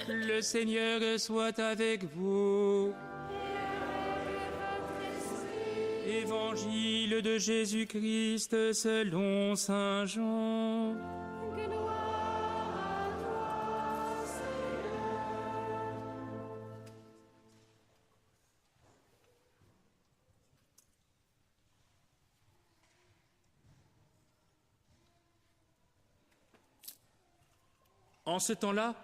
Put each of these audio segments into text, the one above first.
Le Seigneur soit avec vous. Évangile de Jésus-Christ selon saint Jean. Gloire à toi, Seigneur. En ce temps-là,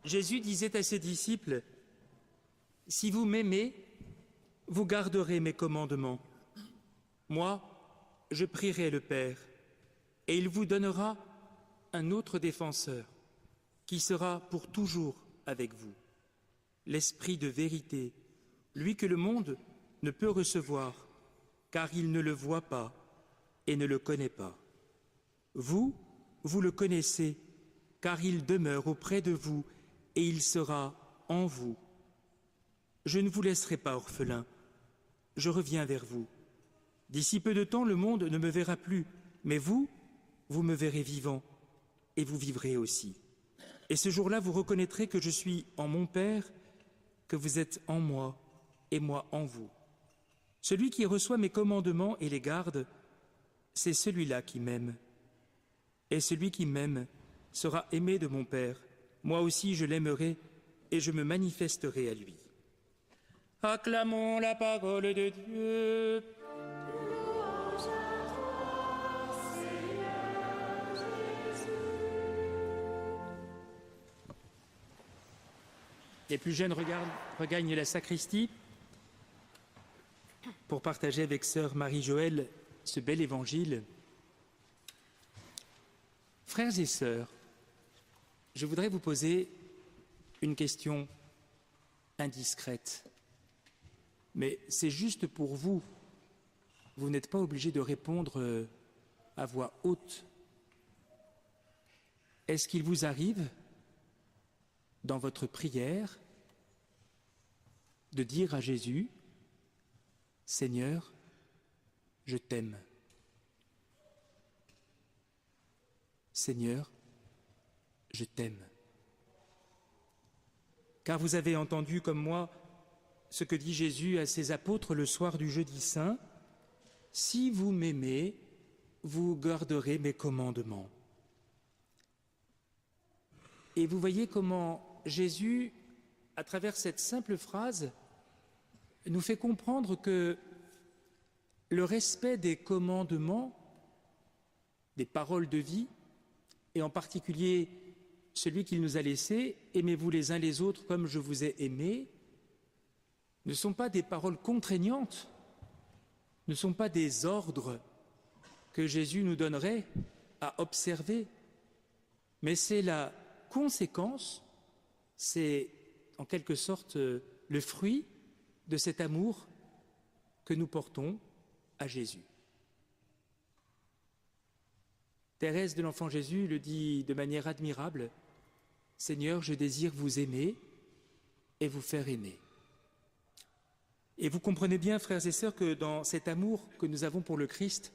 Jésus disait à ses disciples, « Si vous m'aimez, vous garderez mes commandements. Moi, je prierai le Père, et il vous donnera un autre défenseur, qui sera pour toujours avec vous, l'Esprit de vérité, lui que le monde ne peut recevoir, car il ne le voit pas et ne le connaît pas. Vous, vous le connaissez, car il demeure auprès de vous et il sera en vous. Je ne vous laisserai pas orphelin, je reviens vers vous. D'ici peu de temps, le monde ne me verra plus, mais vous, vous me verrez vivant, et vous vivrez aussi. Et ce jour-là, vous reconnaîtrez que je suis en mon Père, que vous êtes en moi, et moi en vous. Celui qui reçoit mes commandements et les garde, c'est celui-là qui m'aime. Et celui qui m'aime sera aimé de mon Père. Moi aussi je l'aimerai et je me manifesterai à lui. Acclamons la parole de Dieu. Louange à toi, Seigneur Jésus. Les plus jeunes regagnent la sacristie pour partager avec sœur Marie-Joëlle ce bel évangile. Frères et sœurs, je voudrais vous poser une question indiscrète. Mais c'est juste pour vous. Vous n'êtes pas obligé de répondre à voix haute. Est-ce qu'il vous arrive, dans votre prière, de dire à Jésus, « Seigneur, je t'aime. Seigneur, je t'aime. » Car vous avez entendu comme moi ce que dit Jésus à ses apôtres le soir du jeudi saint, « Si vous m'aimez, vous garderez mes commandements. » Et vous voyez comment Jésus, à travers cette simple phrase, nous fait comprendre que le respect des commandements, des paroles de vie, et en particulier celui qu'il nous a laissé, « Aimez-vous les uns les autres comme je vous ai aimés », ne sont pas des paroles contraignantes, ne sont pas des ordres que Jésus nous donnerait à observer, mais c'est la conséquence, c'est en quelque sorte le fruit de cet amour que nous portons à Jésus. Thérèse de l'Enfant Jésus le dit de manière admirable, « Seigneur, je désire vous aimer et vous faire aimer. » Et vous comprenez bien, frères et sœurs, que dans cet amour que nous avons pour le Christ,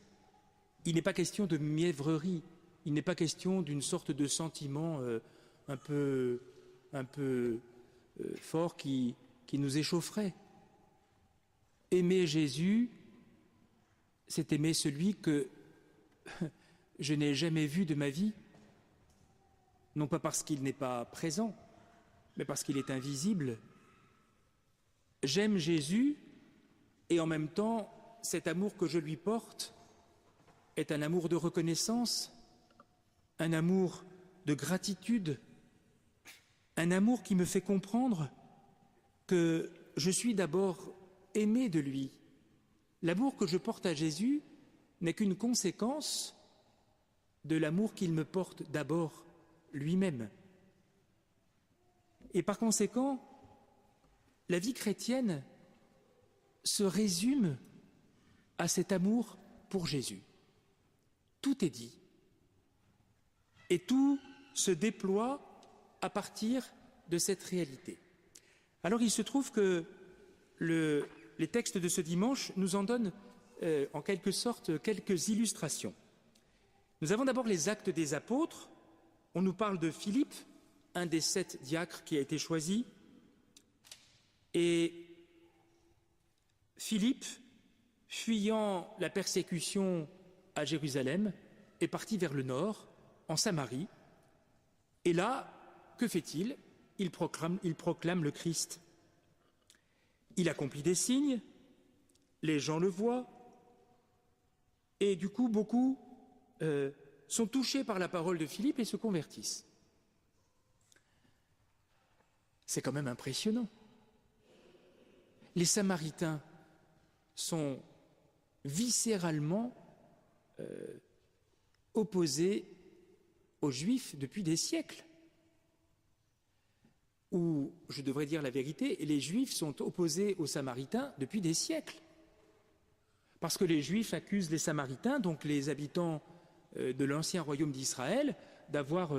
il n'est pas question de mièvrerie, il n'est pas question d'une sorte de sentiment un peu fort qui nous échaufferait. Aimer Jésus, c'est aimer celui que je n'ai jamais vu de ma vie, non pas parce qu'il n'est pas présent, mais parce qu'il est invisible. J'aime Jésus et en même temps, cet amour que je lui porte est un amour de reconnaissance, un amour de gratitude, un amour qui me fait comprendre que je suis d'abord aimé de lui. L'amour que je porte à Jésus n'est qu'une conséquence de l'amour qu'il me porte d'abord lui-même. Et par conséquent, la vie chrétienne se résume à cet amour pour Jésus. Tout est dit. Et tout se déploie à partir de cette réalité. Alors il se trouve que les textes de ce dimanche nous en donnent en quelque sorte quelques illustrations. Nous avons d'abord les actes des apôtres. On nous parle de Philippe, un des 7 diacres qui a été choisi. Et Philippe, fuyant la persécution à Jérusalem, est parti vers le nord, en Samarie. Et là, que fait-il ? Il proclame le Christ. Il accomplit des signes, les gens le voient, et du coup, beaucoup sont touchés par la parole de Philippe et se convertissent. C'est quand même impressionnant. Les Samaritains sont viscéralement opposés aux Juifs depuis des siècles. Ou, je devrais dire la vérité, les Juifs sont opposés aux Samaritains depuis des siècles. Parce que les Juifs accusent les Samaritains, donc les habitants de l'ancien royaume d'Israël, d'avoir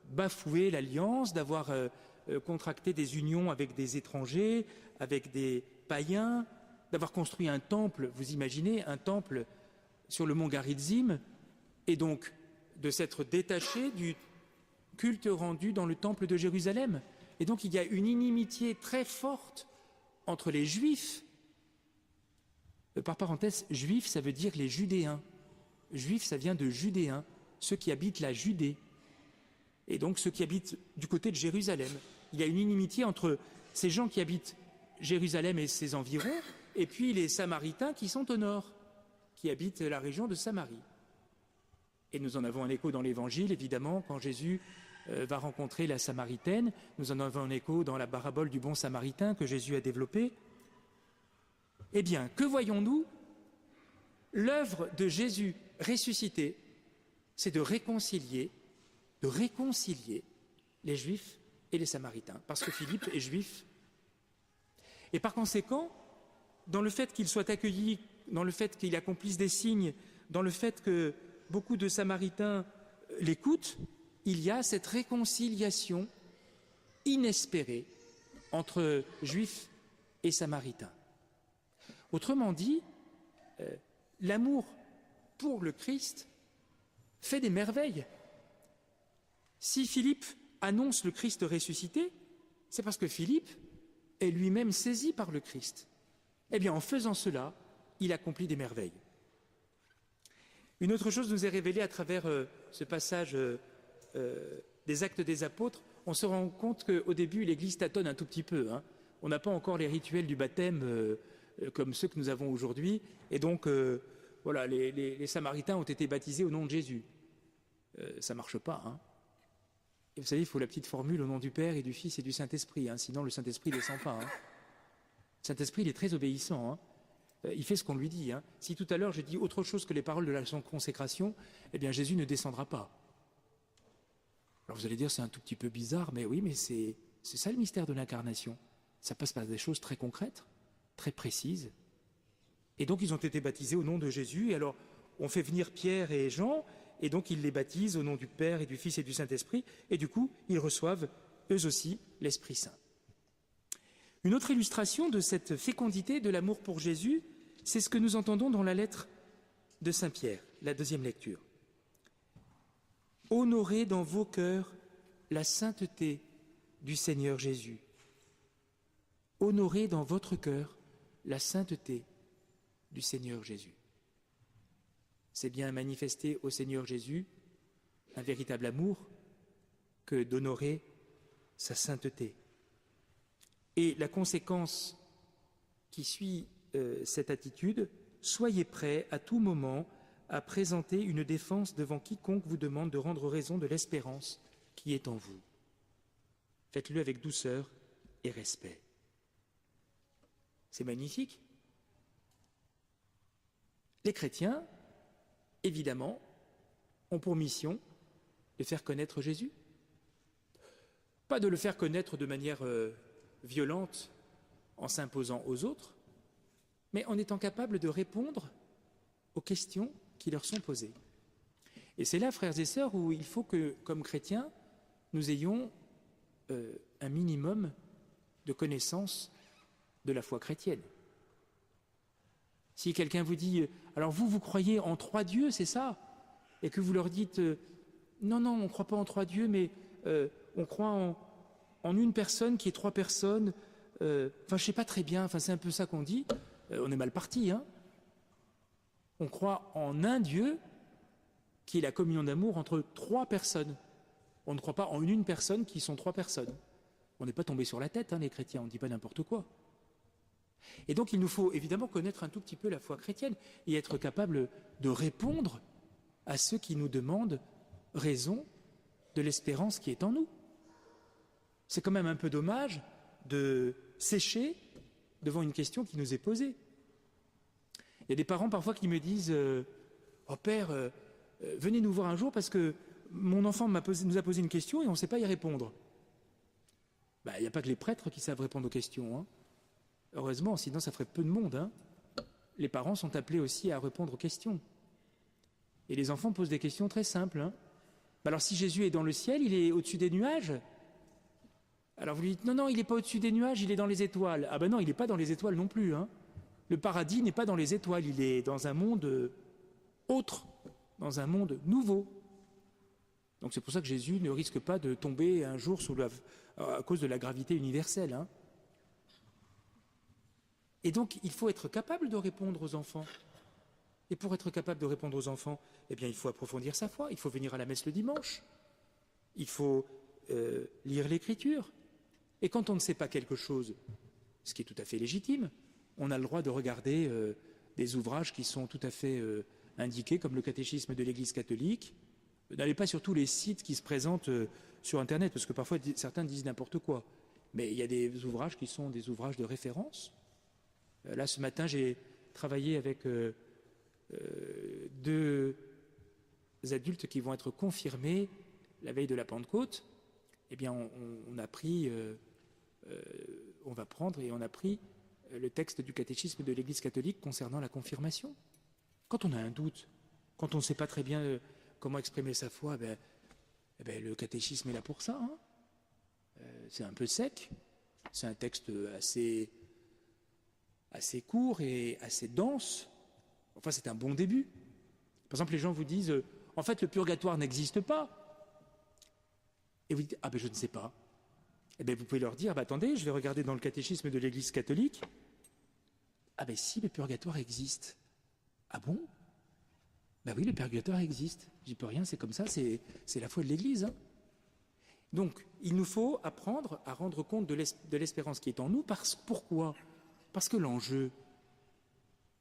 bafoué l'alliance, d'avoir contracté des unions avec des étrangers, avec des païens, d'avoir construit un temple, vous imaginez, un temple sur le mont Garizim, et donc de s'être détaché du culte rendu dans le temple de Jérusalem. Et donc il y a une inimitié très forte entre les Juifs. Par parenthèse, Juifs, ça veut dire les Judéens. Juifs, ça vient de Judéens, ceux qui habitent la Judée. Et donc ceux qui habitent du côté de Jérusalem. Il y a une inimitié entre ces gens qui habitent Jérusalem et ses environs, et puis les Samaritains qui sont au nord, qui habitent la région de Samarie. Et nous en avons un écho dans l'Évangile, évidemment, quand Jésus va rencontrer la Samaritaine. Nous en avons un écho dans la parabole du bon Samaritain que Jésus a développée. Eh bien, que voyons-nous ? L'œuvre de Jésus ressuscité, c'est de réconcilier les Juifs et les Samaritains, parce que Philippe est juif. Et par conséquent, dans le fait qu'il soit accueilli, dans le fait qu'il accomplisse des signes, dans le fait que beaucoup de Samaritains l'écoutent, il y a cette réconciliation inespérée entre Juifs et Samaritains. Autrement dit, l'amour pour le Christ fait des merveilles. Si Philippe annonce le Christ ressuscité, c'est parce que Philippe est lui-même saisi par le Christ. Eh bien, en faisant cela, il accomplit des merveilles. Une autre chose nous est révélée à travers ce passage des Actes des Apôtres. On se rend compte qu'au début, l'Église tâtonne un tout petit peu. On n'a pas encore les rituels du baptême comme ceux que nous avons aujourd'hui. Et donc, voilà, les Samaritains ont été baptisés au nom de Jésus. Ça ne marche pas. Et vous savez, il faut la petite formule au nom du Père et du Fils et du Saint-Esprit. Sinon, le Saint-Esprit ne descend pas. Le Saint-Esprit, il est très obéissant. Il fait ce qu'on lui dit. Si tout à l'heure, je dis autre chose que les paroles de la consécration, eh bien, Jésus ne descendra pas. Alors vous allez dire, c'est un tout petit peu bizarre, mais oui, mais c'est ça le mystère de l'incarnation. Ça passe par des choses très concrètes, très précises. Et donc, ils ont été baptisés au nom de Jésus. Et alors, on fait venir Pierre et Jean, et donc ils les baptisent au nom du Père et du Fils et du Saint-Esprit. Et du coup, ils reçoivent, eux aussi, l'Esprit Saint. Une autre illustration de cette fécondité de l'amour pour Jésus, c'est ce que nous entendons dans la lettre de Saint Pierre, la deuxième lecture. Honorez dans vos cœurs la sainteté du Seigneur Jésus. Honorez dans votre cœur la sainteté du Seigneur Jésus. C'est bien manifester au Seigneur Jésus un véritable amour que d'honorer sa sainteté. Et la conséquence qui suit cette attitude, soyez prêts à tout moment à présenter une défense devant quiconque vous demande de rendre raison de l'espérance qui est en vous. Faites-le avec douceur et respect. C'est magnifique. Les chrétiens, évidemment, ont pour mission de faire connaître Jésus. Pas de le faire connaître de manière violente en s'imposant aux autres, mais en étant capable de répondre aux questions qui leur sont posées. Et c'est là, frères et sœurs, où il faut que, comme chrétiens, nous ayons un minimum de connaissance de la foi chrétienne. Si quelqu'un vous dit « Alors vous croyez en 3 dieux, c'est ça ?» et que vous leur dites « Non, on ne croit pas en 3 dieux, mais on croit en une personne qui est trois personnes. Enfin, je sais pas très bien, enfin, c'est un peu ça qu'on dit. On est mal parti, hein. On croit en un Dieu qui est la communion d'amour entre trois personnes. On ne croit pas en une personne qui sont trois personnes. On n'est pas tombé sur la tête, hein, les chrétiens, on ne dit pas n'importe quoi. Et donc il nous faut évidemment connaître un tout petit peu la foi chrétienne et être capable de répondre à ceux qui nous demandent raison de l'espérance qui est en nous. C'est quand même un peu dommage de sécher devant une question qui nous est posée. Il y a des parents parfois qui me disent oh père, venez nous voir un jour parce que mon enfant nous a posé une question et on ne sait pas y répondre. Ben, il n'y a pas que les prêtres qui savent répondre aux questions, hein. Heureusement, sinon ça ferait peu de monde, hein. Les parents sont appelés aussi à répondre aux questions. Et les enfants posent des questions très simples, hein. Ben alors si Jésus est dans le ciel, il est au-dessus des nuages. Alors vous lui dites non, il n'est pas au-dessus des nuages, il est dans les étoiles. Ah ben non, il n'est pas dans les étoiles non plus, hein. Le paradis n'est pas dans les étoiles, il est dans un monde autre, dans un monde nouveau. Donc c'est pour ça que Jésus ne risque pas de tomber un jour à cause de la gravité universelle, hein. Et donc il faut être capable de répondre aux enfants. Et pour être capable de répondre aux enfants, eh bien il faut approfondir sa foi, il faut venir à la messe le dimanche, il faut lire l'Écriture. Et quand on ne sait pas quelque chose, ce qui est tout à fait légitime, on a le droit de regarder des ouvrages qui sont tout à fait indiqués, comme le catéchisme de l'Église catholique. N'allez pas sur tous les sites qui se présentent sur Internet, parce que parfois certains disent n'importe quoi. Mais il y a des ouvrages qui sont des ouvrages de référence. Là, ce matin, j'ai travaillé avec 2 adultes qui vont être confirmés la veille de la Pentecôte. Eh bien, on a pris, on va prendre et on a pris le texte du catéchisme de l'Église catholique concernant la confirmation. Quand on a un doute, quand on ne sait pas très bien comment exprimer sa foi, le catéchisme est là pour ça, hein. C'est un peu sec, c'est un texte assez court et assez dense. Enfin, c'est un bon début. Par exemple, les gens vous disent en fait, le purgatoire n'existe pas. Et vous dites ah ben je ne sais pas. Eh bien, vous pouvez leur dire attendez, je vais regarder dans le catéchisme de l'Église catholique. Ah ben si, le purgatoire existe. Ah bon? Ben oui, le purgatoire existe. J'y peux rien, c'est comme ça, c'est la foi de l'Église, hein. Donc, il nous faut apprendre à rendre compte de l'espérance qui est en nous. Pourquoi? Parce que l'enjeu,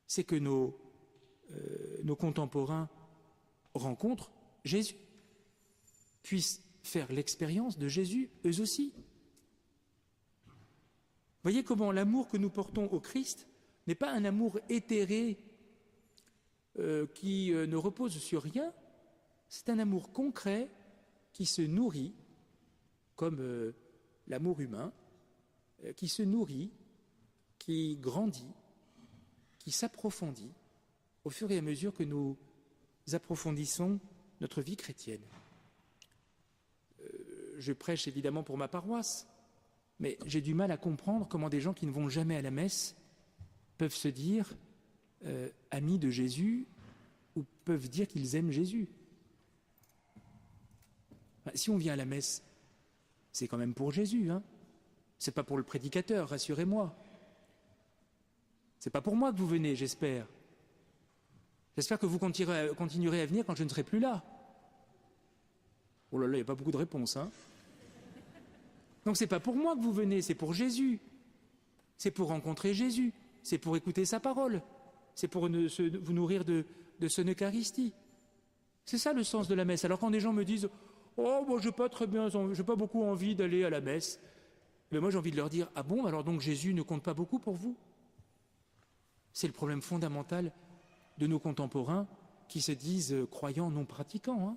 c'est que nos contemporains rencontrent Jésus, puissent faire l'expérience de Jésus eux aussi. Voyez comment l'amour que nous portons au Christ n'est pas un amour éthéré qui ne repose sur rien, c'est un amour concret qui se nourrit, comme l'amour humain, qui se nourrit, qui grandit, qui s'approfondit au fur et à mesure que nous approfondissons notre vie chrétienne. Je prêche évidemment pour ma paroisse, mais j'ai du mal à comprendre comment des gens qui ne vont jamais à la messe peuvent se dire amis de Jésus ou peuvent dire qu'ils aiment Jésus. Si on vient à la messe, c'est quand même pour Jésus, hein. C'est pas pour le prédicateur, rassurez-moi. C'est pas pour moi que vous venez, j'espère. J'espère que vous continuerez à venir quand je ne serai plus là. Oh là là, il n'y a pas beaucoup de réponses, hein. Donc c'est pas pour moi que vous venez, c'est pour Jésus. C'est pour rencontrer Jésus. C'est pour écouter sa parole. C'est pour vous nourrir de son Eucharistie. C'est ça le sens de la messe. Alors quand des gens me disent « Oh, moi j'ai pas beaucoup envie d'aller à la messe », mais moi j'ai envie de leur dire « Ah bon, alors donc Jésus ne compte pas beaucoup pour vous ?» C'est le problème fondamental de nos contemporains qui se disent croyants non pratiquants,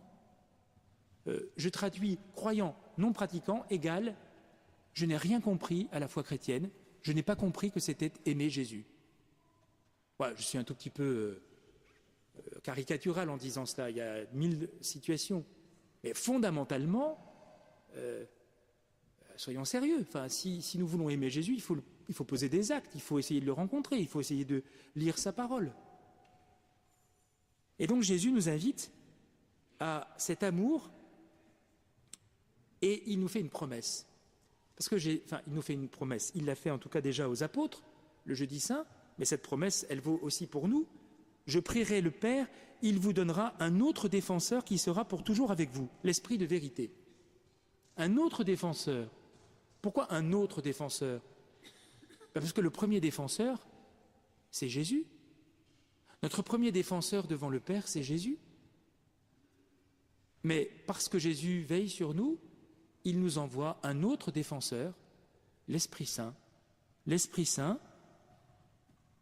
hein. Je traduis croyant non pratiquant égale je n'ai rien compris à la foi chrétienne, je n'ai pas compris que c'était aimer Jésus. Ouais, je suis un tout petit peu caricatural en disant cela, il y a 1000 situations. Mais fondamentalement, soyons sérieux. Enfin, si nous voulons aimer Jésus, il faut poser des actes, il faut essayer de le rencontrer, il faut essayer de lire sa parole. Et donc Jésus nous invite à cet amour Et il nous fait une promesse. Parce que il nous fait une promesse. Il l'a fait en tout cas déjà aux apôtres, le jeudi saint, mais cette promesse, elle vaut aussi pour nous. Je prierai le Père, il vous donnera un autre défenseur qui sera pour toujours avec vous, l'Esprit de vérité. Un autre défenseur. Pourquoi un autre défenseur? Parce que le premier défenseur, c'est Jésus. Notre premier défenseur devant le Père, c'est Jésus. Mais parce que Jésus veille sur nous, il nous envoie un autre défenseur, l'Esprit Saint. L'Esprit Saint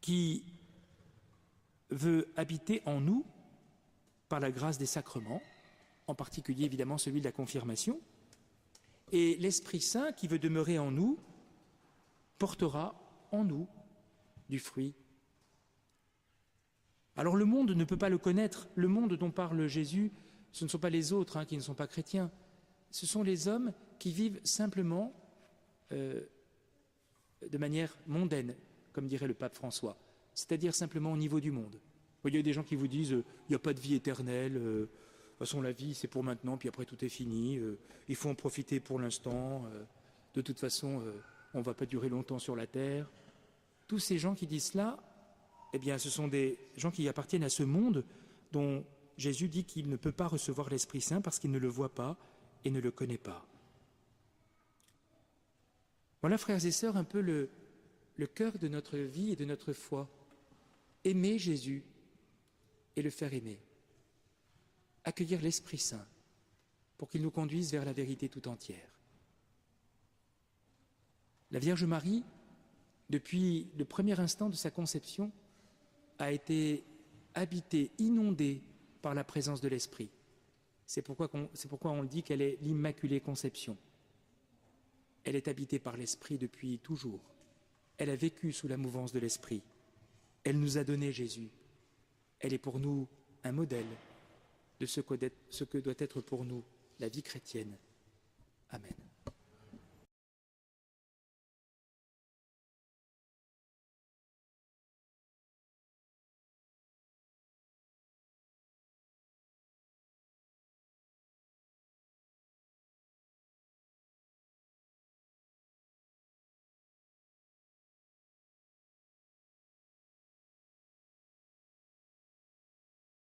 qui veut habiter en nous par la grâce des sacrements, en particulier évidemment celui de la confirmation. Et l'Esprit Saint qui veut demeurer en nous portera en nous du fruit. Alors le monde ne peut pas le connaître. Le monde dont parle Jésus, ce ne sont pas les autres qui ne sont pas chrétiens. Ce sont les hommes qui vivent simplement de manière mondaine, comme dirait le pape François, c'est-à-dire simplement au niveau du monde. Il y a des gens qui vous disent il n'y a pas de vie éternelle, de toute façon la vie c'est pour maintenant, puis après tout est fini, il faut en profiter pour l'instant, de toute façon on ne va pas durer longtemps sur la terre. Tous ces gens qui disent cela, eh bien ce sont des gens qui appartiennent à ce monde dont Jésus dit qu'il ne peut pas recevoir l'Esprit Saint parce qu'il ne le voit pas et ne le connaît pas. Voilà, frères et sœurs, un peu le cœur de notre vie et de notre foi. Aimer Jésus et le faire aimer. Accueillir l'Esprit Saint pour qu'il nous conduise vers la vérité tout entière. La Vierge Marie, depuis le premier instant de sa conception, a été habitée, inondée par la présence de l'Esprit. C'est pourquoi on dit qu'elle est l'Immaculée Conception. Elle est habitée par l'Esprit depuis toujours. Elle a vécu sous la mouvance de l'Esprit. Elle nous a donné Jésus. Elle est pour nous un modèle de ce que doit être pour nous la vie chrétienne. Amen.